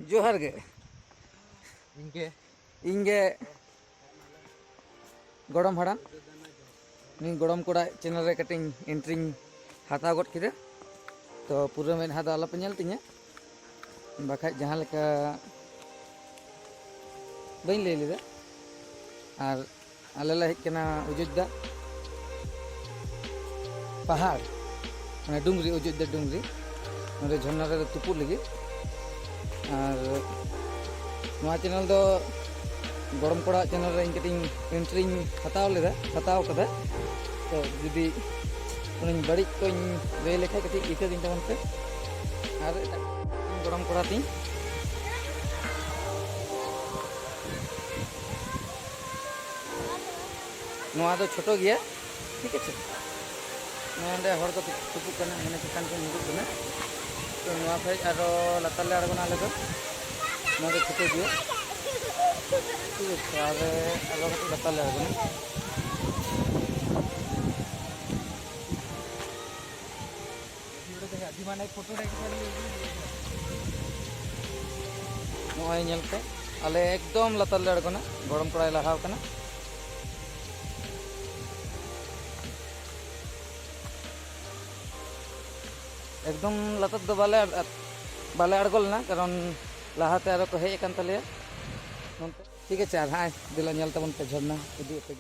जोहार गे इंगे गड़म हाड़ाम नी गड़म कोड़ा चैनल रे cutting entry हाता गड किदे तो पूरा मेदहा दो आलोपे नेल तिᱧᱟ बाखा जहाँ लेका बई लई लेदा और आले ला हेज कना अयोध्या पहाड़ माने डुंगरी अयोध्या डुंगरी नोडे झरना रे तुपु लगी और नोआ चैनल दो गरम कोड़ा चैनल रे कटिंग एंट्री हताव लेदा हताव कदा तो जुदी उन बड़ी को लई लेखा कटिंग इका दिन तमन पे और गरम कोड़ा ती नोआ दो छोटो गया ठीक है नोंडे हर को तुपु कना माने चिकन को नुडु कना तो नोआ भाई आरो लतार ले आड़गोना ले दो नोआ दो छोटो गया ठीक है आरो लतार ले आड़गोना नोय नेलते आले एकदम लतार ले आड़गोना गरम कड़ाई लहाव कना एकदम लतार दो बाले आड़गोलना कारण लहाते आरो को हेज अकान तलेया ठीक है हाँ दिला नेल तबन पे झरना उदुग पे